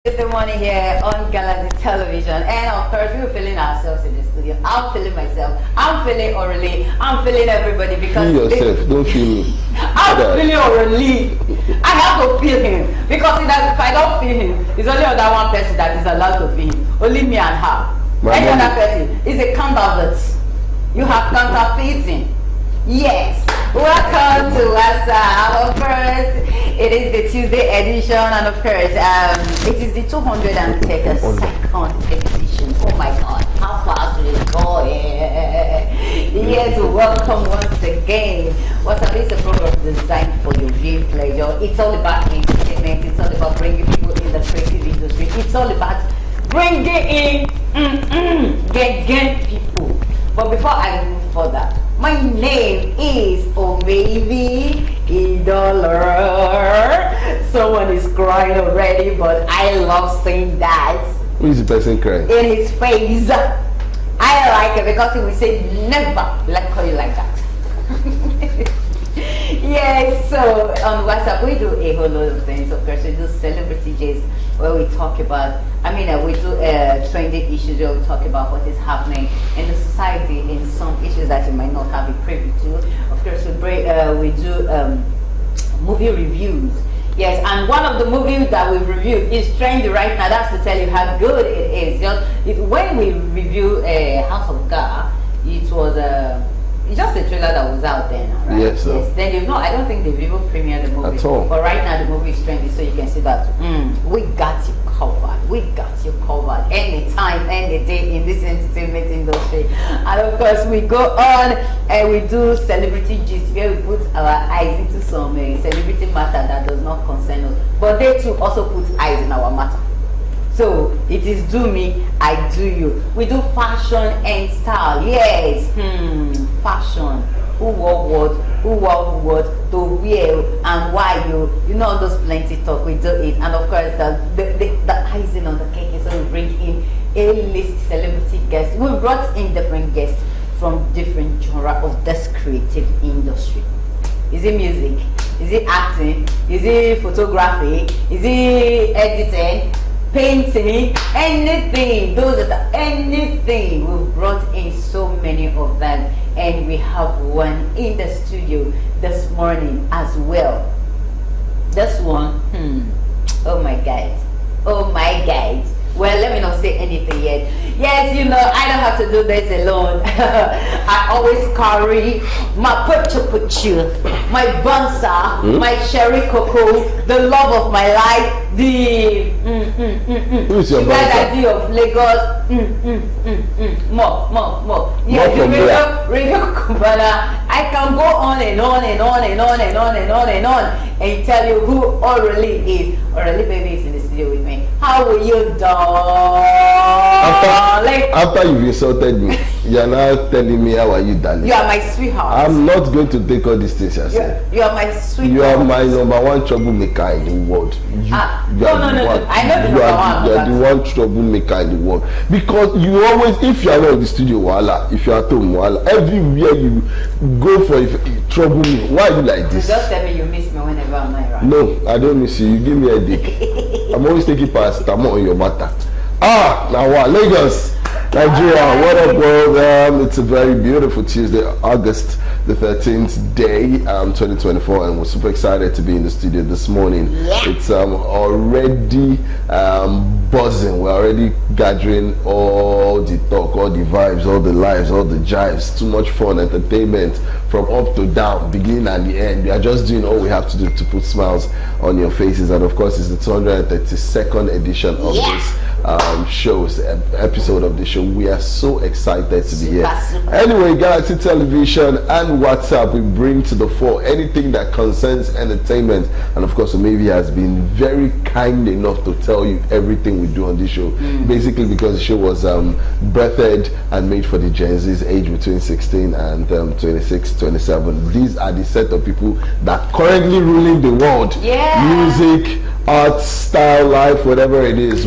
It's the morning here on Galaxy Television, and of course we're feeling ourselves in the studio. I'm feeling myself. I'm feeling Orly. I'm feeling everybody because feel yourself. Don't feel me. I'm feeling Orly. I have to feel him because if I don't feel him, it's only other one person that is allowed to feel him. Only me and her. Any other person is a counterfeit. You have counterfeiting. Yes. Welcome to WhatsUpp. Of course, it is the Tuesday edition, and of course, it is the 232nd edition. Oh my God, how fast will it go? Yes, welcome once again. WhatsUpp is a program designed for your viewing pleasure. It's all about entertainment. It's all about bringing people in the creative industry. It's all about bringing in get people. But before I move further, my name is Omaybe Idoler. Someone is crying already, but I love saying that. Who is the person crying? In his face. I like it because he will say never like call you like that. Yes, so on WhatsApp we do a whole lot of things. Of course, we do celebrity gist where we talk about, we do trending issues where we talk about what is happening in the society in some issues that you might not have a privy to. Of course, we do movie reviews. Yes, and one of the movies that we've reviewed is trending right now. That's to tell you how good it is. When we review House of God, it was it's just a trailer that was out there now, right? Yes, sir. Yes. Then I don't think they've even premiered the movie. At all. But right now the movie is trending, so you can see that we got you covered. We got you covered anytime, any day in this entertainment industry. And of course we go on and we do celebrity gist where we put our eyes into some celebrity matter that does not concern us. But they too also put eyes in our matter. So it is do me, I do you. We do fashion and style. Yes, fashion. Who wore what, to wear, and why you know all those plenty talk. We do it, and of course the icing on the cake is so we bring in A-list celebrity guests. We brought in different guests from different genre of this creative industry. Is it music? Is it acting? Is it photography? Is it editing? Painting, anything, anything. We've brought in so many of them, and we have one in the studio this morning as well. This one, oh my God. Well, let me not say anything yet. Yes, I don't have to do this alone. I always carry my puchu, my bansa, my cherry cocoa, the love of my life, the Who's your sugar bansa? daddy of Lagos. More. Yeah, the radio Kubana. I can go on and on and on and on and on and on and on and tell you who Orly is. Orly baby is in the studio with me. How are you, darling? After you've insulted me, you're now telling me how are you, darling? You are my sweetheart. I'm not going to take all these things yourself. You are my sweetheart. You are my number one troublemaker in the world. No. I know the number one. You are the one troublemaker in the world. Because you always, if you are not in the studio, voila. If you are at home, voila. Everywhere you go for trouble me. Why are you like this? Just tell me you miss me whenever I'm not around. No, I don't miss you. You give me a headache. I'm always taking paracetamol on your matter. Now what? Lagos, Nigeria. What up, world? It's a very beautiful Tuesday, August the 13th day, 2024, and we're super excited to be in the studio this morning. Yeah. It's already buzzing. We're already gathering all the talk, all the vibes, all the lives, all the jives. Too much fun, entertainment from up to down, beginning and the end. We are just doing all we have to do to put smiles on your faces, and of course, it's the 232nd edition of this episode of the show. We are so excited to be here. Anyway, Galaxy Television and WhatsApp, we bring to the fore anything that concerns entertainment, and of course maybe has been very kind enough to tell you everything we do on this show, basically because the show was birthed and made for the Gen Z's age between 16 and 26, 27. These are the set of people that currently ruling the world. Music, art, style, life, whatever it is,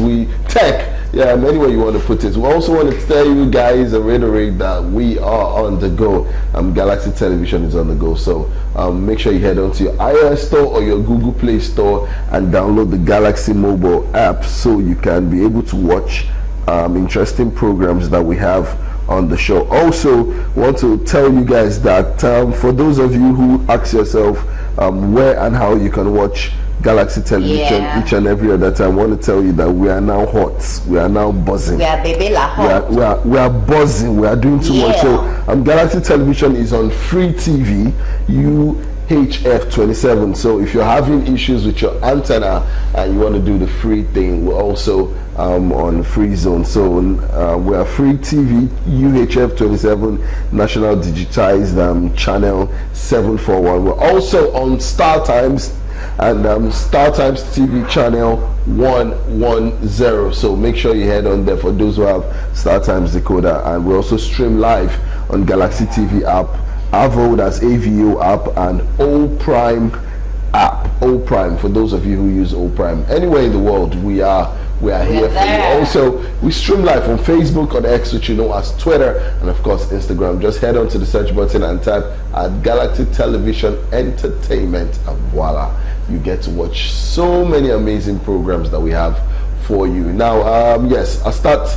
tech. Yeah, anywhere you want to put it. We also want to tell you guys and reiterate that we are on the go. Galaxy Television is on the go. So make sure you head on to your iOS store or your Google Play store and download the Galaxy mobile app so you can be able to watch interesting programs that we have on the show. Also want to tell you guys that for those of you who ask yourself where and how you can watch Galaxy Television each and every other time, I want to tell you that we are now hot. We are now buzzing. We are baby la hot. We are buzzing. We are doing too much. So Galaxy Television is on free TV. UHF 27. So if you're having issues with your antenna and you want to do the free thing, we're also on free zone. So we are free TV UHF 27 national digitized channel 741. We're also on Star Times and Star Times TV channel 110. So make sure you head on there for those who have Star Times decoder. And we also stream live on Galaxy TV app, AVO, that's AVO app, and O Prime app. O Prime, for those of you who use O Prime anywhere in the world, we are here for you. Also, we stream live on Facebook, on X, which you know as Twitter, and of course Instagram. Just head on to the search button and type at Galaxy Television Entertainment, and voila, you get to watch so many amazing programs that we have for you. Now, yes, I'll start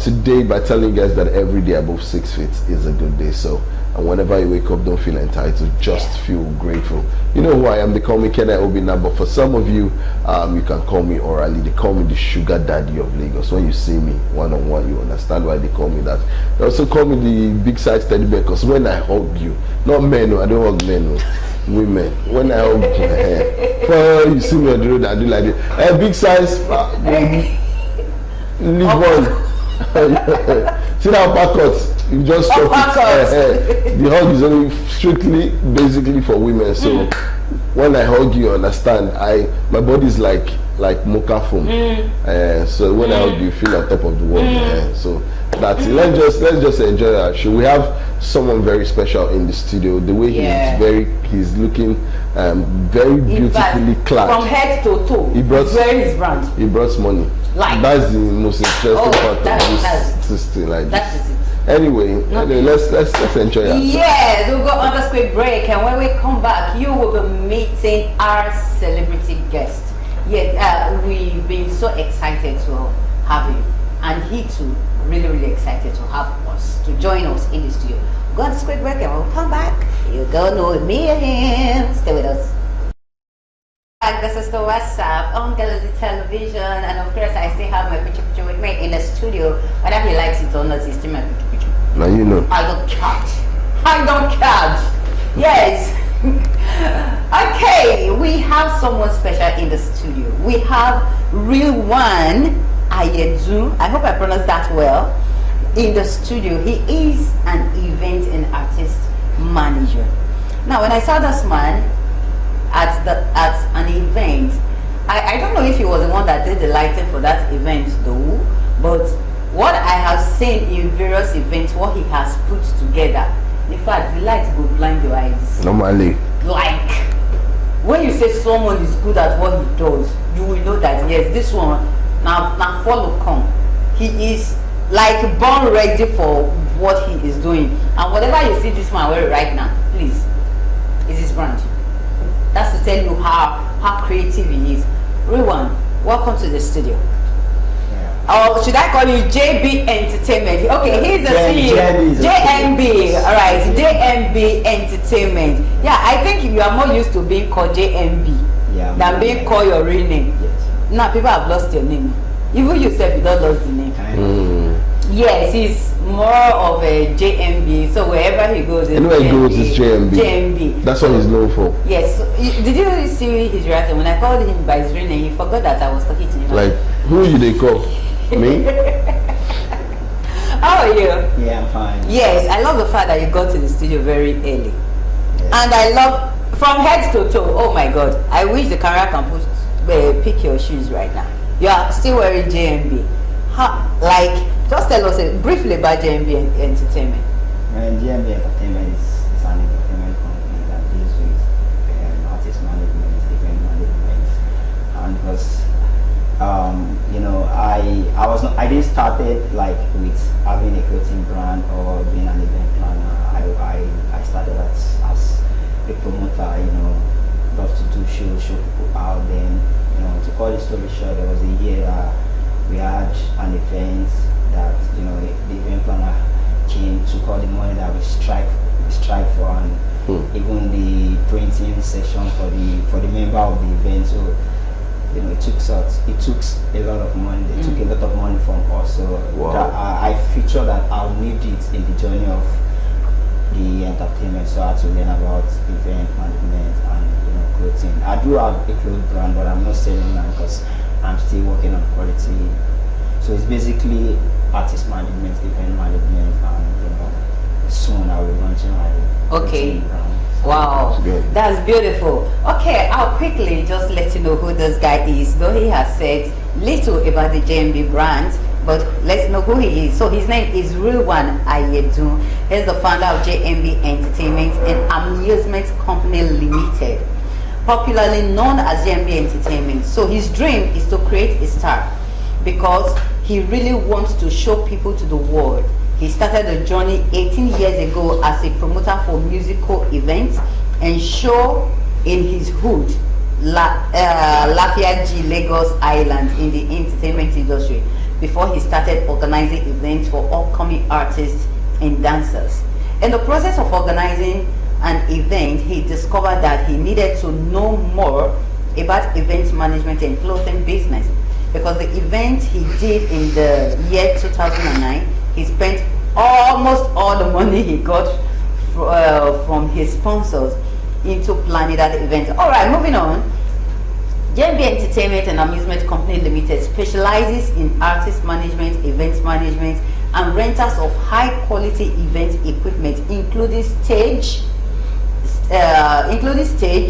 today by telling you guys that every day above 6 feet is a good day. So, and whenever you wake up, don't feel entitled, just feel grateful. You know who I am. They call me Kenai Obina, but for some of you, you can call me orally. They call me the sugar daddy of Lagos. When you see me one-on-one, you understand why they call me that. They also call me the big size teddy bear, because when I hug you, not men, no, I don't hug men, no, women. When I hug you, you see me on the road, I do like this. Big size, leave one. See that uppercut? You just stop it. The hug is only strictly, basically for women. So when I hug you, understand? My body is like mocha foam. So when I hug you, feel on top of the world. So that's it. Let's just enjoy our show. We have someone very special in the studio. The way he's looking very beautifully clad. From head to toe. He brought his brand. He brought money. Like that's the most interesting part of this thing. Like that is it. Anyway, let's enjoy it. Yes, we'll go on this quick break, and when we come back, you will be meeting our celebrity guest. We've been so excited to have him, and he too really excited to have us to join us in the studio. Go on this quick break, and we'll come back. You go know me and him. Stay with us. This is the WhatsApp on Galaxy Television, and of course I still have my picture with me in the studio. Whether he likes it or not, he's still my picture. Now you know. I don't catch. Yes. Okay, we have someone special in the studio. We have Rilwan Ayedun. I hope I pronounced that well. In the studio, he is an event and artist manager. Now, when I saw this man at an event, I don't know if he was the one that did the lighting for that event though, but what I have seen in various events, what he has put together, in fact the light will blind your eyes. Normally, like when you say someone is good at what he does, you will know that yes, this one now follow come. He is like born ready for what he is doing, and whatever you see this man wearing right now, please, is his brand. That's to tell you how creative he is. Rilwan, welcome to the studio. Or should I call you JB Entertainment? Okay, he's the CEO. JMB. All right, JMB Entertainment. Yeah, I think you are more used to being called JMB than being called your real name. Yes. Now people have lost your name. Even yourself, you don't lost the name. Yes, he's more of a JMB. So wherever he goes, anywhere he goes, it's JMB. JMB. That's what he's known for. Yes. So, did you see his reaction when I called him by his real name? He forgot that I was talking to him. Like, who did they call? Me? How are you? Yeah, I'm fine. Yes, I love the fact that you got to the studio very early. Yes. And I love from head to toe. Oh my God! I wish the camera can pick your shoes right now. You are still wearing JMB. Just tell us briefly about JMB Entertainment. JMB Entertainment is an entertainment company that deals with artist management, event management, and because You know, I didn't started like with having a clothing brand or being an event planner. I started as a promoter. You know, love to do shows, show people out. Then, you know, to cut the story short, there was a year we had an event that, you know, the event planner came, took all the money that we strike for, and even the printing session for the member of the event. So, you know, it took a lot of money. They took a lot of money from us. So that, I feature that I'll need it in the journey of the entertainment. So I had to learn about event management and, you know, clothing. I do have a clothes brand, but I'm not selling now because I'm still working on quality. So it's basically artist management, event management, and, you know, soon I will launch my clothing brand. Wow, that's beautiful. Okay, I'll quickly just let you know who this guy is, though he has said little about the JMB brand, but let's know who he is. So his name is Rilwan Ayedun. He's the founder of JMB Entertainment and Amusement Company Limited, popularly known as JMB Entertainment. So his dream is to create a star because he really wants to show people to the world. He started the journey 18 years ago as a promoter for musical events and show in his hood, Lafiaji, Lagos Island, in the entertainment industry before he started organizing events for upcoming artists and dancers. In the process of organizing an event, he discovered that he needed to know more about event management and clothing business, because the event he did in the year 2009, he spent almost all the money he got from his sponsors into planning that event. All right, moving on. JMB Entertainment and Amusement Company Limited specializes in artist management, event management, and rentals of high-quality event equipment, including stage,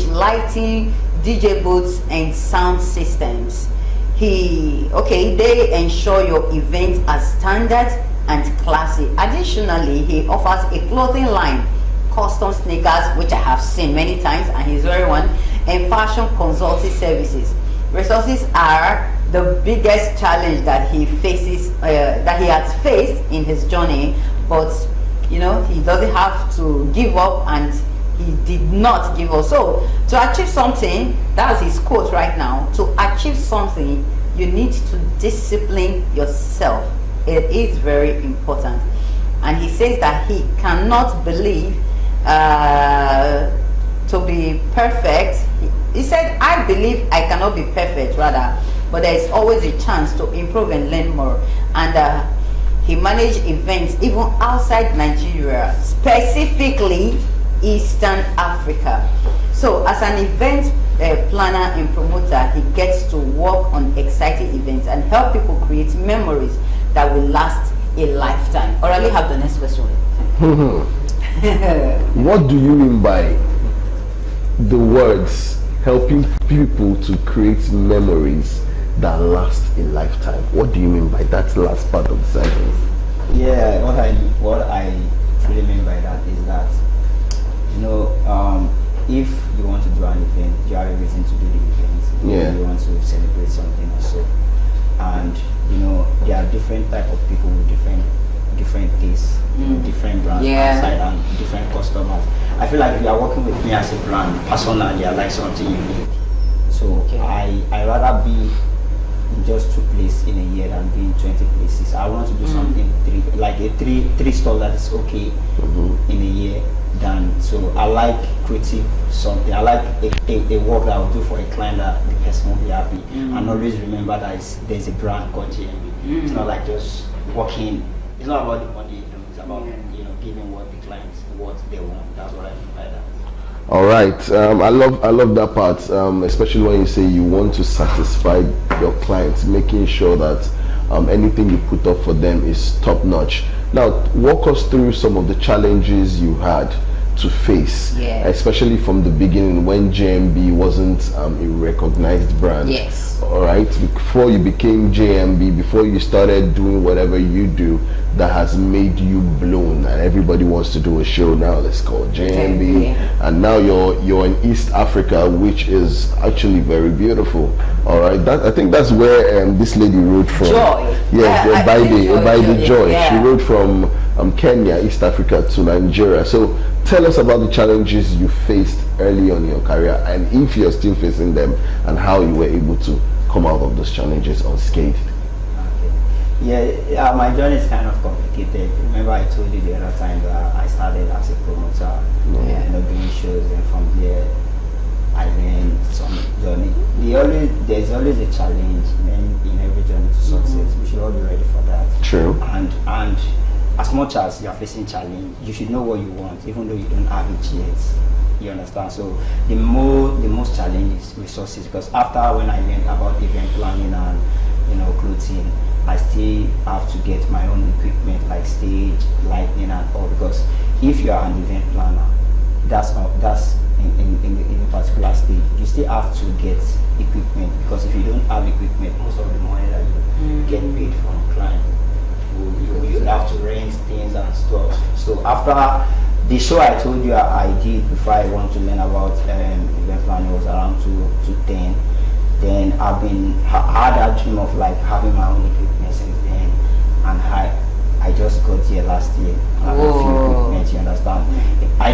lighting, DJ booths, and sound systems. They ensure your event are standard and classy. Additionally, he offers a clothing line, custom sneakers, which I have seen many times, and he's wearing one, and fashion consulting services. Resources are the biggest challenge that he faces, that he has faced in his journey, but you know, he doesn't have to give up, and he did not give up. So to achieve something, that's his quote right now, to achieve something, you need to discipline yourself. It is very important. And he says that he cannot believe to be perfect. He said, I believe I cannot be perfect, rather, but there is always a chance to improve and learn more. And he managed events even outside Nigeria, specifically Eastern Africa. So as an event planner and promoter, he gets to work on exciting events and help people create memories that will last a lifetime. Or I have the next question. What do you mean by the words helping people to create memories that last a lifetime? What do you mean by that last part of the sentence? Yeah, what I really mean by that is that, you know, if you want to do an event, you have a reason to do the event. Yeah. You want to celebrate something or so. And you know, there are different type of people with different tastes, different brands outside and different customers. I feel like if you are working with me as a brand, personally, I like something unique. So I rather be in just 2 places in a year than be in 20 places. I want to do something three stores that is okay in a year. So I like creative something. I like a work that I will do for a client that the person will be happy, and always remember that there's a brand called JMB. It's not like just working. It's not about the money. It's about giving what the clients what they want. That's what I mean by that. All right, I love that part, especially when you say you want to satisfy your clients, making sure that anything you put up for them is top notch. Now, walk us through some of the challenges you had to face, especially from the beginning when JMB wasn't a recognized brand. Yes. all right, before you became JMB, before you started doing whatever you do, that has made you blown and everybody wants to do a show now? Let's call it JMB. And now you're in East Africa, which is actually very beautiful. All right, I think that's where this lady wrote from. Joy. Yes, Ebaide Joy. Yeah. She wrote from Kenya, East Africa to Nigeria. So tell us about the challenges you faced early on in your career, and if you're still facing them, and how you were able to come out of those challenges unscathed. Yeah, my journey is kind of complicated. Remember I told you the other time that I started as a promoter, doing shows, and from there I learned some journey. There's always a challenge in every journey to success. We should all be ready for that. True. And as much as you're facing challenge, you should know what you want, even though you don't have it yet. You understand? So the most challenge is resources, because after when I learned about event planning and clothing, I still have to get my own equipment like stage, lighting and all, because if you are an event planner, that's in a particular stage, you still have to get equipment, because if you don't have equipment, most of the money that you get paid from client, you have to rent things and stuff. So after the show I told you I did before I want to learn about event planning was around 2010. Then I had that dream of like having my own equipment since then, and I just got here last year. I have a few equipment, you understand? I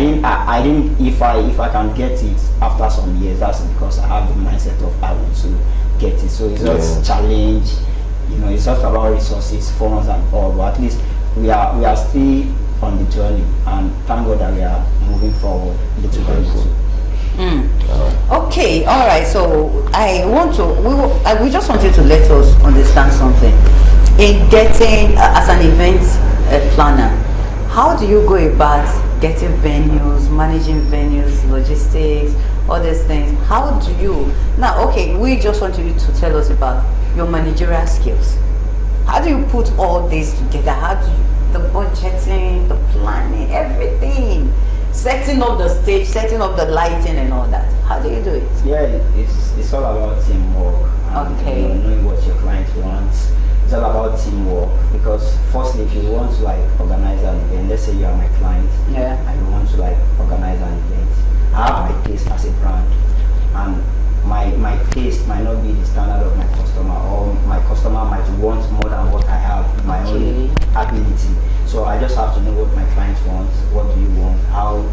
didn't if I can get it after some years, that's because I have the mindset of I want to get it. So it's just challenge, it's just about resources, funds and all, but at least we are still on the journey, and thank God that we are moving forward little by little. Okay, all right. So we just wanted to let us understand something. In getting as an event planner, how do you go about getting venues, managing venues, logistics, all these things? How do you now? Okay, we just want you to tell us about your managerial skills. How do you put all this together? How do you, the budgeting, the planning, everything? Setting up the stage, setting up the lighting and all that. How do you do it? Yeah, it's all about teamwork. And, knowing what your client wants. It's all about teamwork, because firstly, if you want to like organize an event, let's say you are my client, and you want to like organize an event, I have my taste as a brand, and my taste might not be the standard of my customer, or my customer might want more than what I have in my own ability. So I just have to know what my client wants, what do you want, how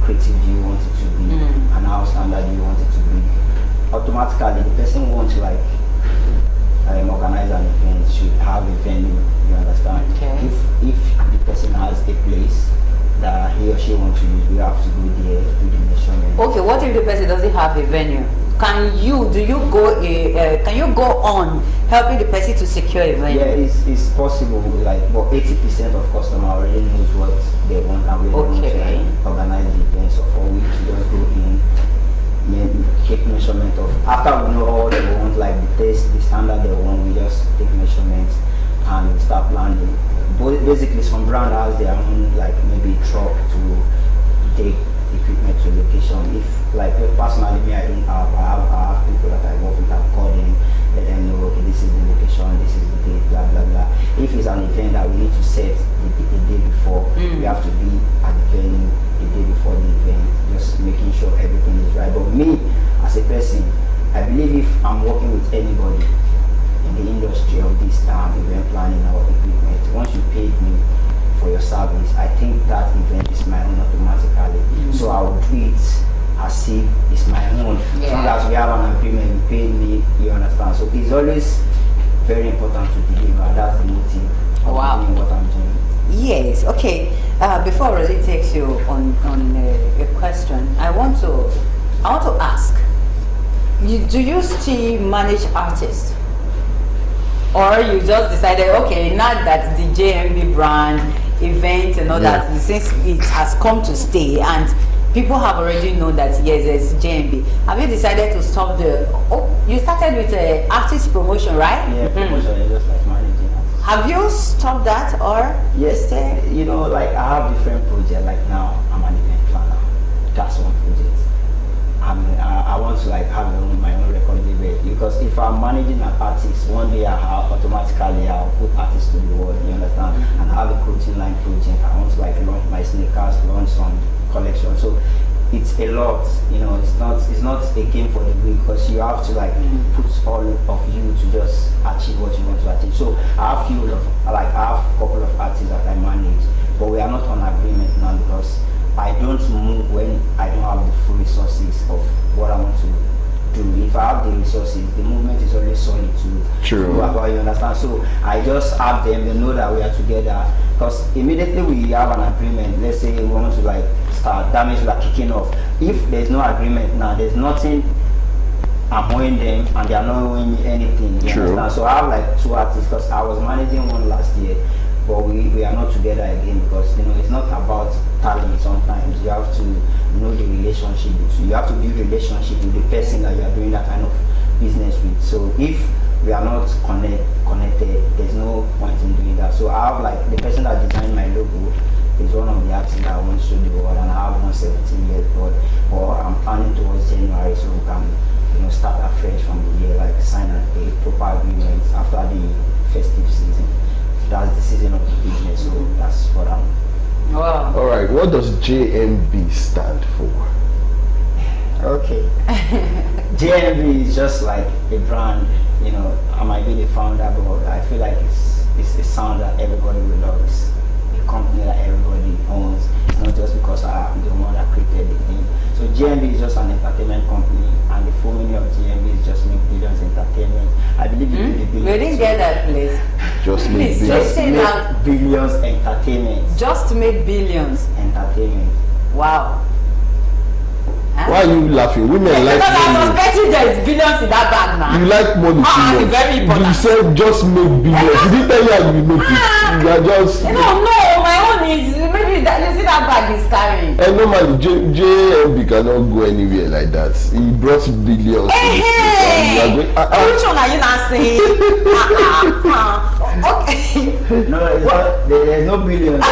creative do you want it to be, and how standard do you want it to be. Automatically, the person who wants to like organize an event should have a venue, you understand? Okay. If the person has a place that he or she wants to use, we have to go there, do the measurement. Okay, what if the person doesn't have a venue? Can you go on helping the person to secure a venue? Yeah, it's possible, like, but 80% of customer already knows what they want, and we want to like, organize the event. So for we to just go in, take measurement of, after we know all they want, like the taste, the standard they want, we just take measurements and we start planning. But basically, some brand has their own, like maybe truck to take equipment to location. If like personally me, I have people that I work with, I call them, let them know, okay, this is the location, this is the date, blah blah blah. If it's an event that we need to set the day before, we have to be at the venue the day before the event, just making sure everything is right. But me as a person, I believe if I'm working with anybody in the industry of this event planning or equipment, once you paid me for your service, I think that event is my own automatically. So I will do it as if it's my own. As long as we have an agreement, you paid me, you understand. So it's always very important to deliver. That's the motive of doing what I'm doing. Yes, okay. Before I really takes you on a question, I want to ask, do you still manage artists? Or you just decided, okay, now that the JMB brand event and all that, since it has come to stay and people have already known that yes, there's JMB, have you decided to stop you started with artist promotion, right? Yeah, promotion is just like managing. Have you stopped that or? Yes, like I have different projects. Like now, I'm an event planner. That's one project. I want to like have my own record label, because if I'm managing an artist, one day I'll put artists to the world, you understand, and have a clothing line project. I want to like launch my sneakers, launch some collection. So it's a lot, you know. It's not a game for the weak, because you have to like put all of you to just achieve what you want to achieve. So I have a couple of artists that I manage, but we are not on agreement now, because I don't move when I don't have the full resources of what I want to do. If I have the resources, the movement is always solid to go about, you understand? So I just have them, they know that we are together, because immediately we have an agreement, let's say we want to like start, that means we are kicking off. If there's no agreement now, there's nothing. I'm owing them and they are not owing me anything, you understand? So I have like 2 artists, because I was managing one last year, but we are not together again, because you know it's not about talent. Sometimes you have to know the relationship between, you have to build relationship with the person that you are doing that kind of business with. So if we are not connected, there's no point in doing that. So I have like the person that designed my logo is one of the artists that I want to show the world, and I have one 17 years old, but I'm planning towards January, so we can, you know, start afresh from the year, like sign a proper agreement after the festive season. That's the season of the business, so that's what I'm. Wow. All right, what does JMB stand for? Okay. JMB is just like a brand, you know. I might be the founder, but I feel like it's a sound that everybody will love. It's a company that everybody owns. It's not just because I'm the one that created the thing. So JMB is just an entertainment company, and the full meaning of JMB is just make billions entertainment. I believe you did the billions. We didn't get that, please. Just make Please, billions. just say that. Billions entertainment. Just to make billions. Entertainment. Wow. Huh? Why are you laughing? Women like Because I was money. suspecting there is billions in that bag, man. You like money too much. Very important. You said just make billions. You didn't tell you how you make it. You are just. No, my own is maybe that you see that bag is carrying. And normally JMB cannot go anywhere like that. He brought billions. Hey, which one are you not saying? Okay. No, it's not, there's no billions.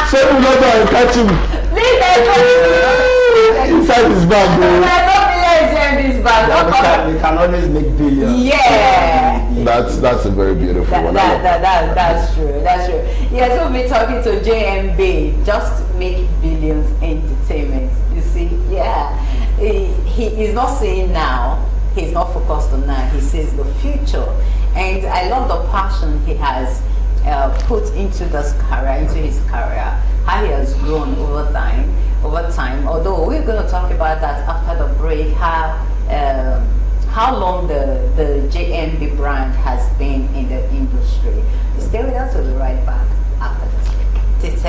So we not go and catch him Please, there's inside his bag, bro. no billions in this bag. We can always make billions. Yeah. That's a very beautiful one. That's true. That's true. Yeah, so we're talking to JMB. Just make billions entertainment. You see, yeah. He is not saying now. He's not focused on now. He sees the future, and I love the passion he has put into this career, into his career. How he has grown over time. Although we're going to talk about that after the break. How long the JMB brand has been in the industry. Stay with us. We'll be right back after this break. It's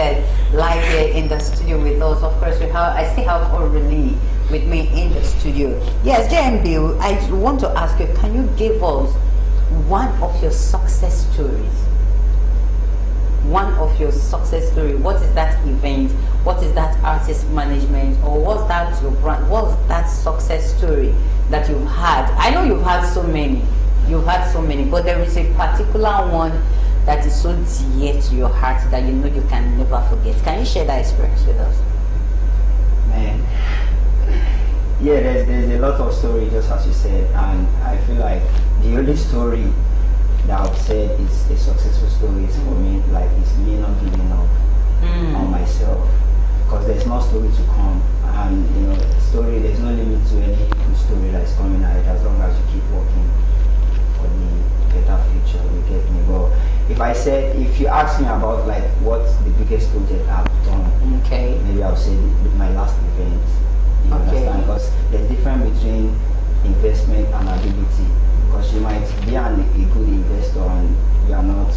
live here in the studio with us. Of course, I still have Aurelie with me in the studio. Yes, JMB, I want to ask you, can you give us one of your success stories? One of your success story. What is that event? What is that artist management? Or what's that your brand? What's that success story that you've had? I know you've had so many. But there is a particular one that is so dear to your heart that you know you can never forget. Can you share that experience with us? Man. Yeah, there's a lot of stories, just as you said, and I feel like the only story that I've said is a successful story is for me, like it's me not giving up on myself, because there's more story to come, and you know, there's no limit to any good story that's coming out as long as you keep working for the better future. You get me? But if you ask me about like what's the biggest project I've done, Okay. maybe I'll say my last event. You understand? Because there's difference between investment and ability. Because you might be a good investor and you are not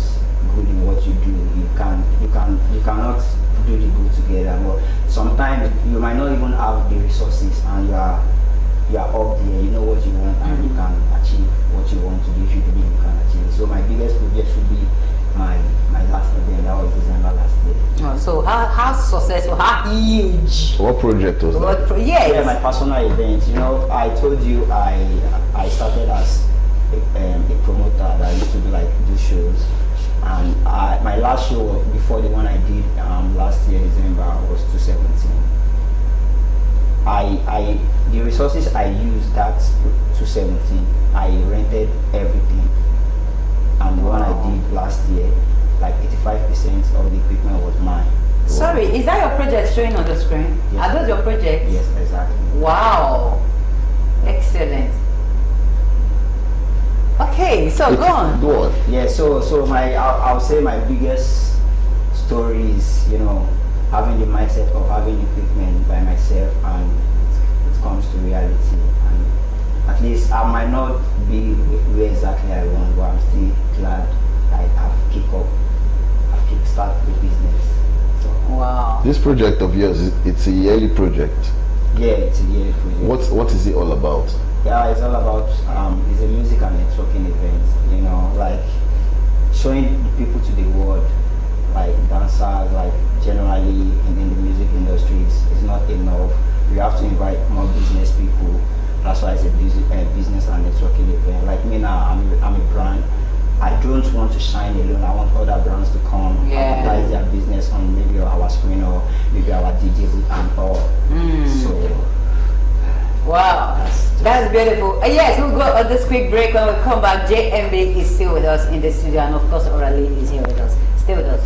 good in what you do. You cannot do the good together. But sometimes you might not even have the resources, and you are up there. You know what you want, and you can achieve what you want to do if you believe you can achieve it. So my biggest project should be my last event. That was December last year. Oh, so how successful? How huge? What project was that? Yes. Yeah, my personal event. You know, I told you I started as a promoter that used to do shows, and my last show before the one I did last year December was 2017. I I used that 217, I rented everything. And the one I did last year, like 85% of the equipment was mine. Sorry, is that your project showing on the screen? Yes. Are those your projects? Yes, exactly. Wow. Excellent. Okay, so go on. Go on. Yeah, so I'll say my biggest story is, you know, having the mindset of having equipment by myself, and it comes to reality. And at least I might not be where exactly I want, but I'm still glad I've kick-started the business. So, Wow. This project of yours, it's a yearly project. yeah, it's a yearly project. What is it all about? Yeah, it's all about it's a music and networking event. You know, like showing the people to the world, like dancers, like generally in the music industries, is not enough. You have to invite more business people. That's why it's a business and networking event. Like me now, I'm a brand. I don't want to shine alone. I want other brands to come advertise their business on maybe our screen or maybe our DJ booth and all. So wow, that's beautiful. Yes, we'll go on this quick break. When we come back, JMB is still with us in the studio, and of course, Orally is here with us. Stay with us.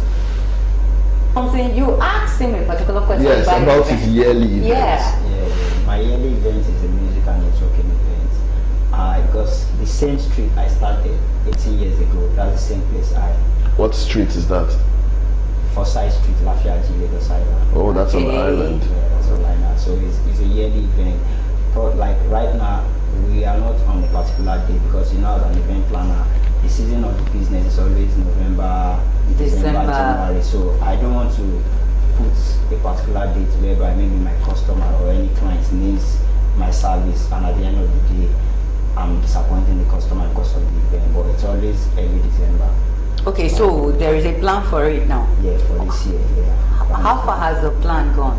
Something you asked him a particular question. Yes, about his yearly event. yeah, my yearly event is a music and networking event. Because the same street I started 18 years ago, that's the same place What street is that? Forsyth Street, Lafiaji, Lagos Island. Oh, that's on the Okay. island. Yeah, that's all I know. So it's a yearly event. But like right now, we are not on a particular day because you know, as an event planner, the season of the business is always November, December, January. So I don't want to put a particular date whereby maybe my customer or any client needs my service, and at the end of the day, I'm disappointing the customer because of the event. But it's always early December. Okay, so there is a plan for it now. Yeah, for this year. Yeah. How far has the plan gone?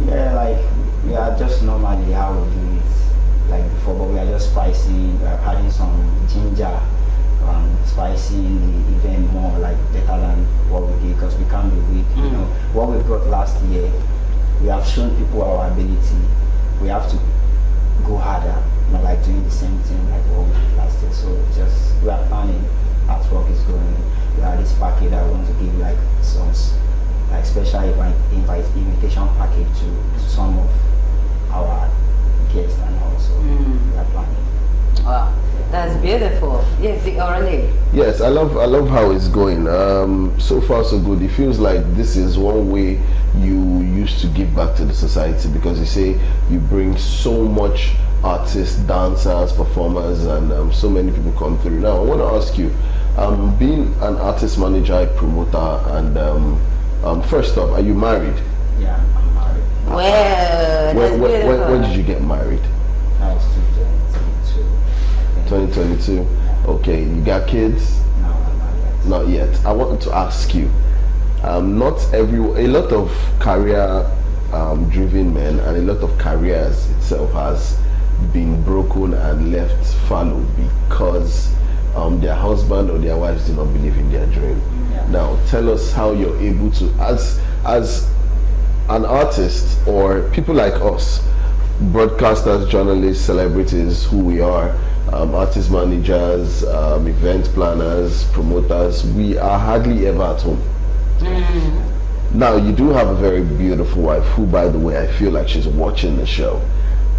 Yeah, like we are just normally how we do it like before, but we are just spicing, adding some ginger, spicing the event more like better than what we did because we can't be weak. You know what we brought last year, we have shown people our ability. We have to go harder, not like doing the same thing like what we did last year. So just we are planning. Artwork is going. We have this package that we want to give like some like special invitation package to some of our guests, and also we are planning. Wow, that's beautiful. Yes, Orally. Yes, I love how it's going. So far so good. It feels like this is one way you used to give back to the society, because you say you bring so much artists, dancers, performers, and so many people come through. Now I want to ask you, being an artist manager, promoter, and first off, are you married? Yeah, I'm married. Well, that's beautiful. When did you get married? That was 2022. 2022. Okay, you got kids? No, I'm not yet. Not yet. I wanted to ask you, a lot of career driven men and a lot of careers itself has been broken and left fallow because their husband or their wives do not believe in their dream. Yeah. Now tell us how you're able to, as an artist or people like us, broadcasters, journalists, celebrities, who we are, artist managers, event planners, promoters, we are hardly ever at home. Now you do have a very beautiful wife who, by the way, I feel like she's watching the show.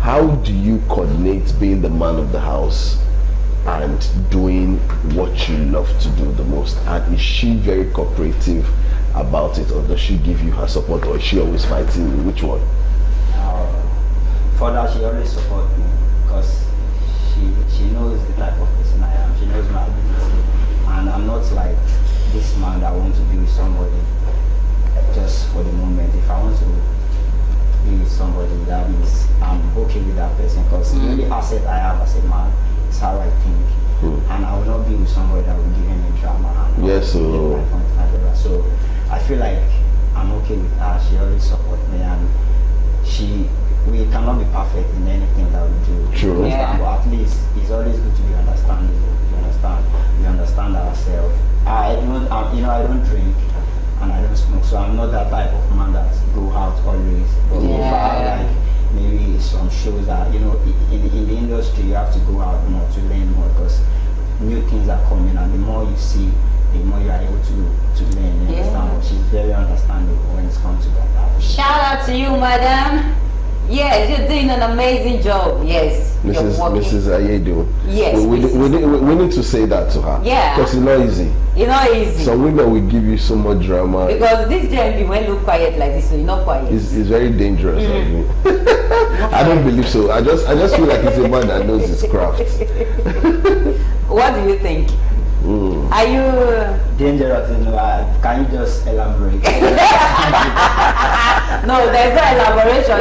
How do you coordinate being the man of the house and doing what you love to do the most? And is she very cooperative about it, or does she give you her support, or is she always fighting you? Which one? For that, she always supports me because she knows the type of person I am. She knows my ability, and I'm not like this man that wants to be with somebody just for the moment. If I want to be with somebody, that means I'm okay with that person, because the only asset I have as a man is how I think, and I will not be with somebody that will give me drama. And Yes, so so I feel like I'm okay with her. She always supports me, and we cannot be perfect in anything that we do. True. Yeah. But at least it's always good to be understanding. We understand ourselves. I don't drink and I don't smoke, so I'm not that type of man that go out always. But if I have like maybe some shows that in things are coming, and the more you see, the more you are able to learn. You understand? She's very understanding when it comes to that. Shout out to you, madam. Yes, you're doing an amazing job. Yes, Mrs. Ayedun. Yes, we need to say that to her. Yeah, because it's not easy. It's not easy. Some women will give you so much drama. Because this JMB, when look quiet like this, so you're not quiet. It's very dangerous. I don't believe so. I just feel like he's a man that knows his craft. What do you think? Are you dangerous? Can you just elaborate? No, there's no elaboration.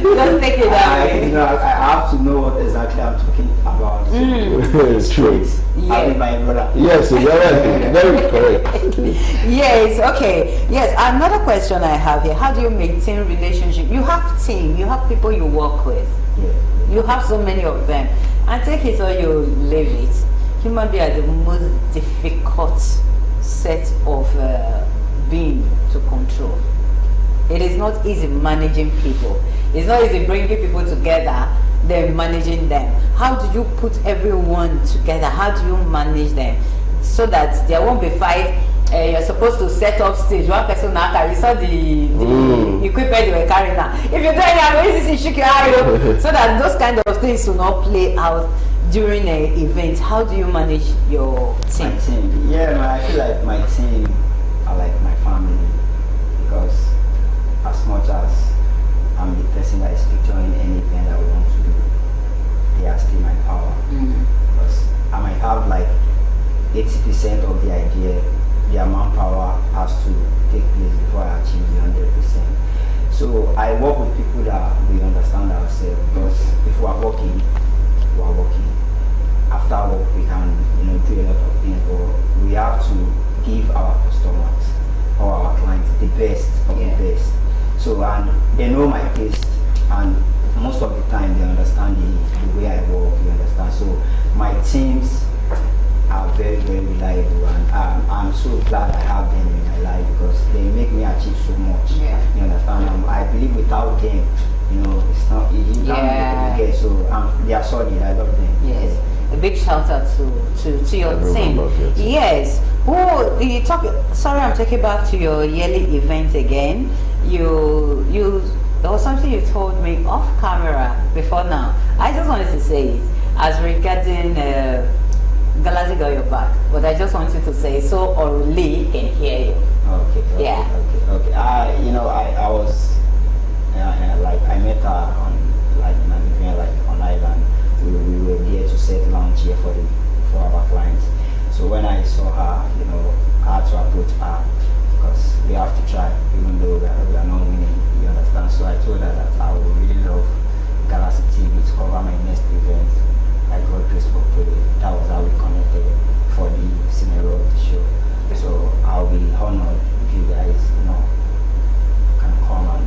Just take it away. I have to know what exactly I'm talking about. It's true. Yes. My brother. Yes, you're right. Very correct. Yes, okay. Yes, another question I have here. How do you maintain relationship? You have team, you have people you work with. Yeah. You have so many of them. And take it or you leave it. Human beings are the most difficult set of being to control. It is not easy managing people. It's not easy bringing people together, then managing them. How do you put everyone together? How do you manage them so that there won't be fight? You're supposed to set up stage. One person now, you saw the equipment they were carrying now. If you're doing that, you shake your eye, so that those kind of things will not play out during an event. How do you manage your team? My team, I feel like my team are like my family, because as much as I'm the person that is picturing any event that we want to do, they are still my power. Because I might have like 80% of the idea, their manpower has to take place before I achieve the 100%. So I work with people that we understand ourselves, because if we are working, we are working. After work, we can do a lot of things, but we have to give our customers or our clients the best of the best. So, and they know my taste, and most of the time they understand the way I work. You understand? So my teams are very, very reliable, and I'm so glad I have them in my life, because they make me achieve so much. You understand? I believe without them, it's not easy. So they are solid. I love them. Yes. A big shout out to your team. Yes. Who you talk? Sorry, I'm taking back to your yearly event again. You there was something you told me off camera before now. I just wanted to say it as regarding Galaxy got your back, but I just wanted to say so Orly can hear you. Okay. I was like I met her on like an event like on Island. We were there to set lounge here for our clients. So when I saw her, I had to approach her, because we have to try, even though we are not winning. You understand? So I told her that I would really love Galaxy TV to cover my next event. I got grace for prayer. That was how we connected for the scenario of the show. So I'll be honored if you guys, can come and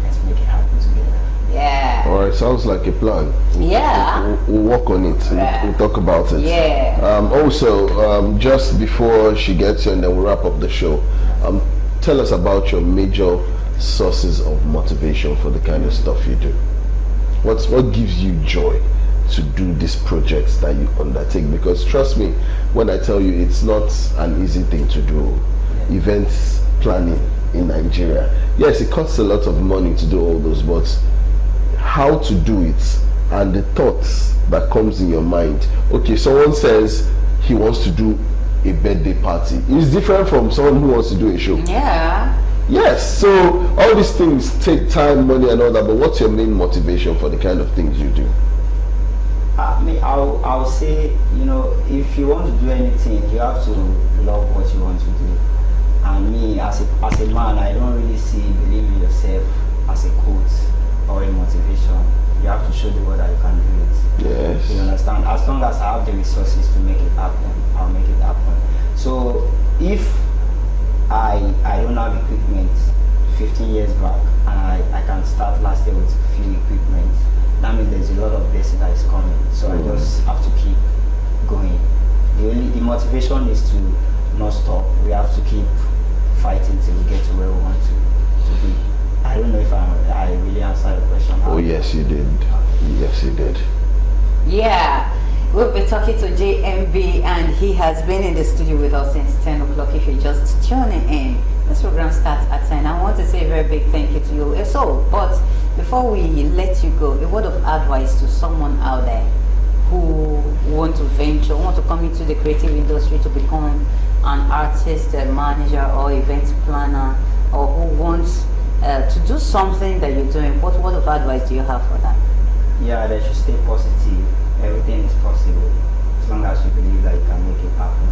let's make it happen together. Yeah. All right, sounds like a plan. Yeah. We'll work on it. We'll talk about it. Yeah. Also, just before she gets here and then we'll wrap up the show, tell us about your major sources of motivation for the kind of stuff you do. What gives you joy to do these projects that you undertake? Because trust me when I tell you, it's not an easy thing to do. Events planning in Nigeria, yes, it costs a lot of money to do all those, but how to do it and the thoughts that comes in your mind. Okay, someone says he wants to do a birthday party. It's different from someone who wants to do a show. Yeah. Yes, so all these things take time, money and all that, but what's your main motivation for the kind of things you do? I'll say, if you want to do anything, you have to love what you want to do. And me, as a man, I don't really believe in yourself as a quote or a motivation. You have to show the world that you can do it. Yes. You understand? As long as I have the resources to make it happen, I'll make it happen. So if I don't have equipment 15 years back, and I can start last year with few equipment, that means there's a lot of blessing that is coming. So I just have to keep going. The motivation is to not stop. We have to keep fighting till we get to where we want to be. I don't know if I really answered the question. Oh yes, you did. Yes, you did. Yeah. We'll be talking to JMB, and he has been in the studio with us since 10 o'clock. If you're just tuning in, this program starts at 10. I want to say a very big thank you to you. So, but before we let you go, a word of advice to someone out there who want to venture, want to come into the creative industry to become an artist, a manager, or event planner, or who wants to do something that you're doing. What word of advice do you have for them? Yeah, they should stay positive. Everything is possible as long as you believe that you can make it happen.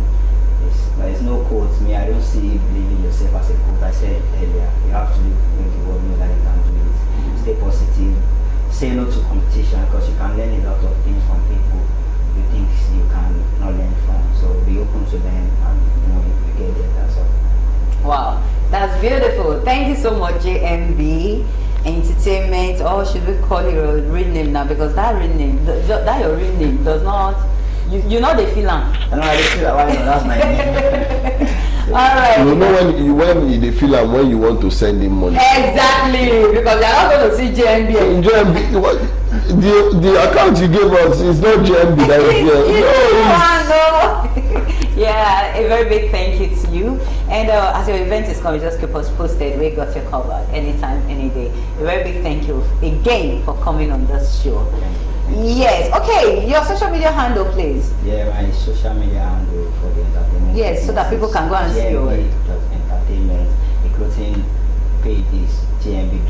There is no quote. Me, I don't see believing yourself as a quote. I said earlier, you have to make the world know that you can do it. Stay positive. Say no to competition, because you can learn a lot of things from people you think you can not learn from. So be open to them, and if you get there, that's all. Wow, that's beautiful. Thank you so much, JMB Entertainment. Or should we call it a real name now? Because that real name, that your real name does not. You know the film. I know, I feel like that's my name. All right. You know when they feel like when you want to send him money. Exactly, because you're not going to see JMB. JMB, the account you gave us is not JMB that is here. No. Yeah, a very big thank you to you. And as your event is coming, just keep us posted. We got your covered anytime, any day. A very big thank you again for coming on this show. Yes. Okay. Your social media handle, please. Yeah, my social media handle for the entertainment. Yes, so that people can go and see your entertainment. The clothing page is GMB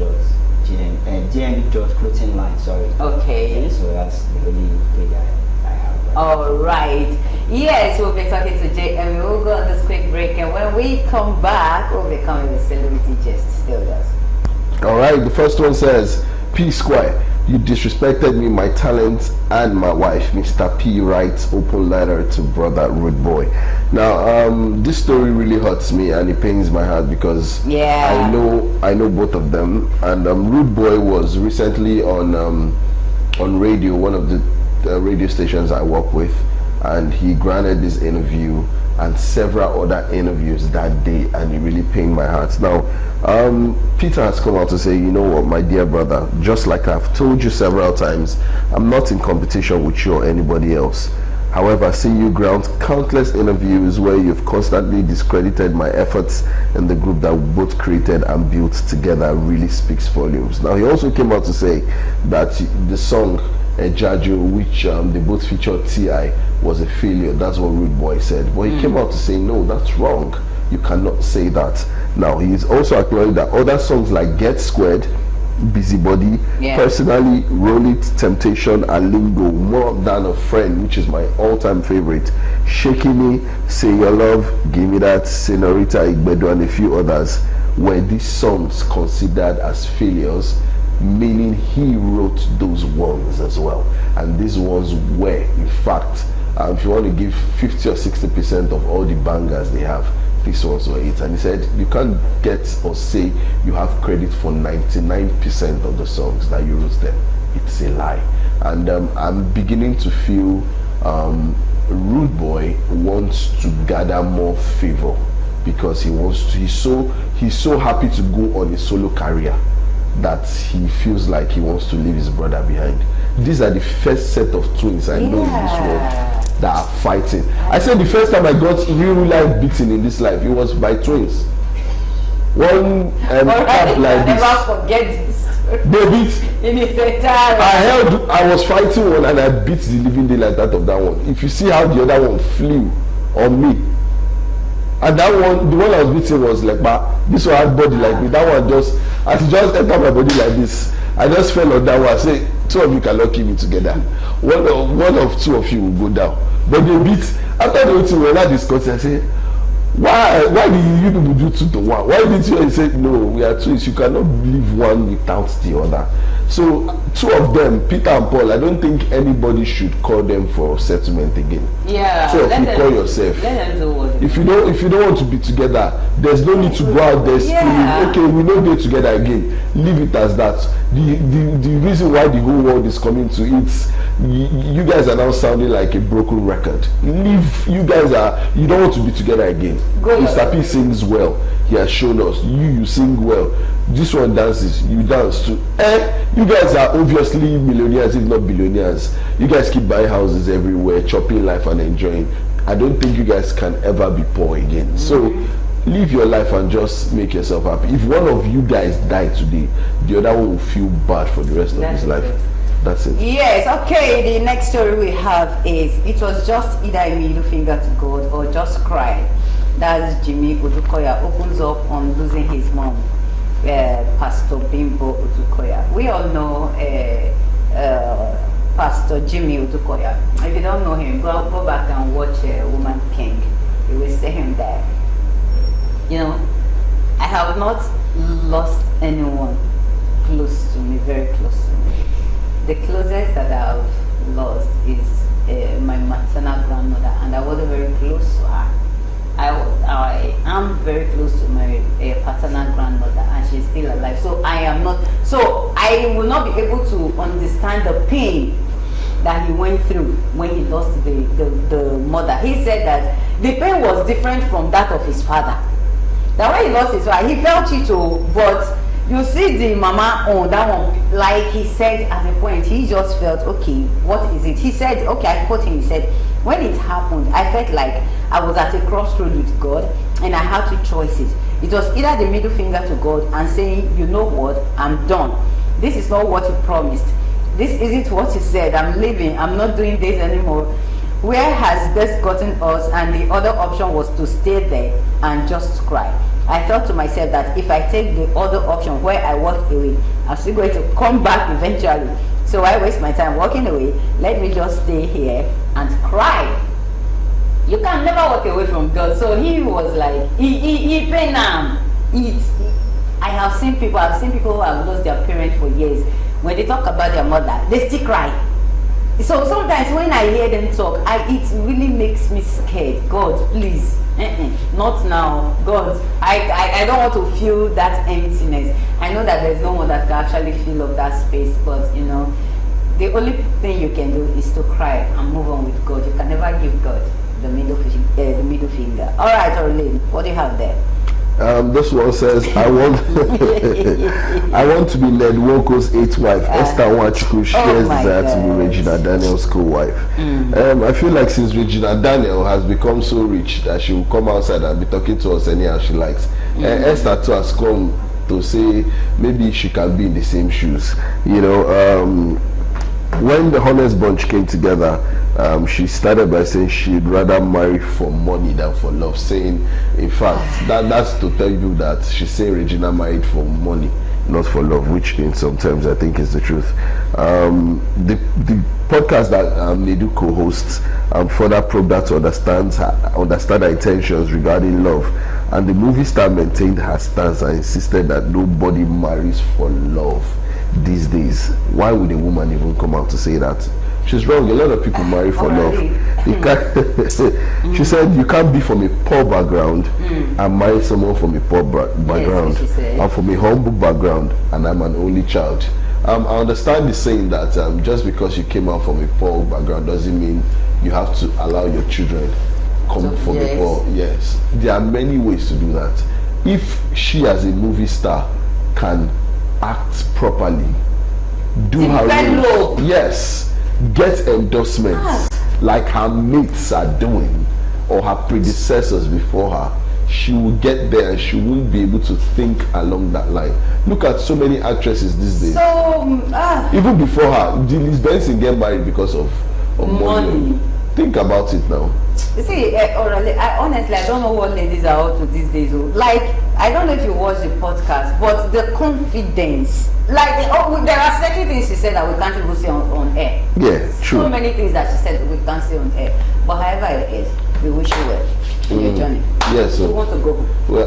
clothing line. Sorry. Okay. Yeah, so that's the only page I have. All right. Yes, we'll be talking to Jay, and we will go on this quick break. And when we come back, we'll be coming with celebrity gist. Still does. All right. The first one says, P Square. You disrespected me, my talent, and my wife. Mr. P writes open letter to brother Rude Boy. Now, this story really hurts me and it pains my heart because I know both of them. And Rude Boy was recently on radio, one of the radio stations I work with, and he granted this interview and several other interviews that day, and it really pained my heart. Now, Peter has come out to say, you know what, my dear brother, just like I've told you several times, I'm not in competition with you or anybody else. However, seeing you grant countless interviews where you've constantly discredited my efforts in the group that we both created and built together really speaks volumes. Now, he also came out to say that the song Ejajo, which they both featured T.I., was a failure. That's what Rude Boy said. But he came out to say, no, that's wrong. You cannot say that. Now, he's also acknowledged that other songs like Get Squared, Busybody, Personally, Roll It, Temptation, and Lingo, More Than a Friend, which is my all-time favorite, Shaking Me, Say Your Love, Give Me That, Senorita Igbedo, and a few others, were these songs considered as failures, meaning he wrote those ones as well. And these ones were, in fact, if you want to give 50 or 60% of all the bangers they have, these ones were it. And he said you can't get or say you have credit for 99% of the songs that you wrote them. It's a lie. And I'm beginning to feel Rude Boy wants to gather more favor because he's so happy to go on a solo career that he feels like he wants to leave his brother behind. These are the first set of twins I know in this world that are fighting. I said the first time I got real life beaten in this life, it was by twins. One cap like this. Never forget this. They beat. In his entire I was fighting one and I beat the living daylight out of that one. If you see how the other one flew on me, and that one, the one I was beating was like, this one had body like me. That one just, as it just entered my body like this, I just fell on that one. I say, two of you cannot keep me together. One of two of you will go down. But they beat. After the whole thing, we were not discussing. I say, why did you people do 2 to 1? Why did you say no? We are twins. You cannot leave one without the other. So 2 of them, Peter and Paul, I don't think anybody should call them for settlement again. Yeah. 2 of you call yourself. Let them do what if you don't want to be together, there's no need to go out there screaming, okay, we don't get together again. Leave it as that. The reason why the whole world is coming to it, you guys are now sounding like a broken record. You don't want to be together again. Go Mr. your P way. sings well. He has shown us. You sing well. This one dances. You dance too. You guys are obviously millionaires, if not billionaires. You guys keep buying houses everywhere, chopping life and enjoying. I don't think you guys can ever be poor again. So live your life and just make yourself happy. If one of you guys die today, the other one will feel bad for the rest of his life. That's it. Yes, okay, the next story we have is, it was just either a middle finger to God or just cry. That's Jimmy Udukoya opens up on losing his mom, Pastor Bimbo Udukoya. We all know Pastor Jimmy Udukoya. If you don't know him, go back and watch Woman King. You will see him there. You know, I have not lost anyone close to me, very close to me. The closest that I've lost is my maternal grandmother, and I wasn't very close to her. I am very close to my paternal grandmother, and she's still alive. So I will not be able to understand the pain that he went through when he lost the mother. He said that the pain was different from that of his father. That when he lost his wife, he felt it too, but you see the mama on that one, like he said at a point, he just felt, okay, what is it? He said, okay, I quote him, he said, when it happened, I felt like I was at a crossroad with God and I had two choices. It was either the middle finger to God and saying, you know what, I'm done. This is not what he promised. This isn't what he said. I'm leaving. I'm not doing this anymore. Where has this gotten us? And the other option was to stay there and just cry. I thought to myself that if I take the other option where I walk away, I'm still going to come back eventually. So I waste my time walking away. Let me just stay here and cry. You can never walk away from God. So he was like, he pain I have seen people who have lost their parents for years. When they talk about their mother, they still cry. So sometimes when I hear them talk, it really makes me scared. God, please, not now. God, I don't want to feel that emptiness. I know that there's no one that can actually fill up that space, but you know, the only thing you can do is to cry and move on with God. You can never give God the middle finger. All right, Orlin, what do you have there? This one says, I want I want to be Ned Woko's 8th wife. Esther Nwachukwu shares desire to be Regina Daniel's co-wife. I feel like since Regina Daniel has become so rich that she will come outside and be talking to us anyhow she likes. Esther too has come to say maybe she can be in the same shoes. You know, when the Honest Bunch came together, she started by saying she'd rather marry for money than for love, saying, in fact, that's to tell you that she's saying Regina married for money, not for love, which in some terms I think is the truth. The podcast that Nedu co-hosts further probed that to understand her intentions regarding love, and the movie star maintained her stance and insisted that nobody marries for love these days. Why would a woman even come out to say that? She's wrong. A lot of people marry for love. You can't, she said you can't be from a poor background and marry someone from a poor background. Yes, I'm from a humble background and I'm an only child. I understand the saying that just because you came out from a poor background doesn't mean you have to allow your children come from a poor. Yes, there are many ways to do that. If she as a movie star can act properly, do her role, yes, get endorsements like her mates are doing or her predecessors before her, she will get there and she won't be able to think along that line. Look at so many actresses these days. So even before her, Liz Benson get married because of money. Think about it now. You see, honestly, I don't know what ladies are up to these days. Like, I don't know if you watch the podcast, but the confidence, like, there are certain things she said that we can't even say on air. Yeah, true. So many things that she said we can't say on air. But however it is, we wish you well in your journey. Yes, so we want to go. We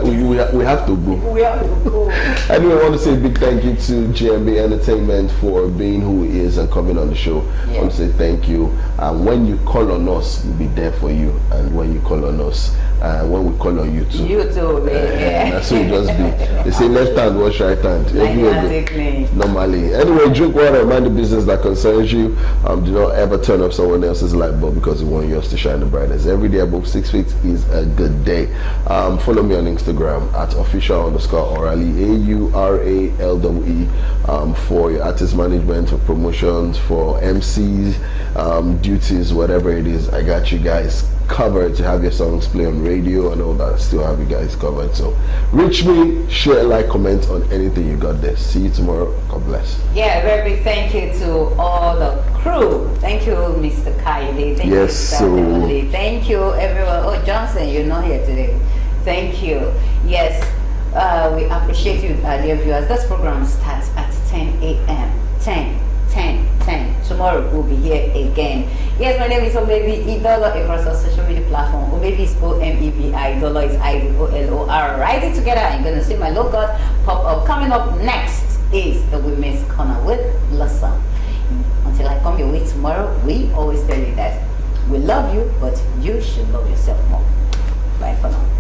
have to go. We have to go. Anyway, I want to say a big thank you to GMB Entertainment for being who he is and coming on the show. Yes. I want to say thank you. And when you call on us, we'll be there for you. on you and when you call on us, and when we call on you too. You too, yeah. That's what it just be. They say left hand, wash right hand. Exactly. Normally. Anyway, drink water, mind the business that concerns you. Do not ever turn off someone else's light bulb because you want yours to shine the brightest. Every day above 6 feet is a good day. Follow me on Instagram at official_Orally, AURALWE, for your artist management, for promotions, for MCs, duties, whatever it is. I got you guys covered to have your songs play on radio and all that. Still have you guys covered. So reach me, share, like, comment on anything you got there. See you tomorrow. God bless. Yeah, very big thank you to all the crew. Thank you, Mr. Kaide. Thank you, Mr. Demonde. Thank you, everyone. Oh, Johnson, you're not here today. Thank you. Yes, we appreciate you, dear viewers. This program starts at 10 a.m. 10. Tomorrow we'll be here again. Yes, my name is Omebi Idolo across our social media platform. Omebi is Omebi, Idolo is IDOLOR. Write it together and you're gonna see my logo pop up. Coming up next is the Women's Corner with Blossom. Until I come your way tomorrow, we always tell you that we love you, but you should love yourself more. Bye for now.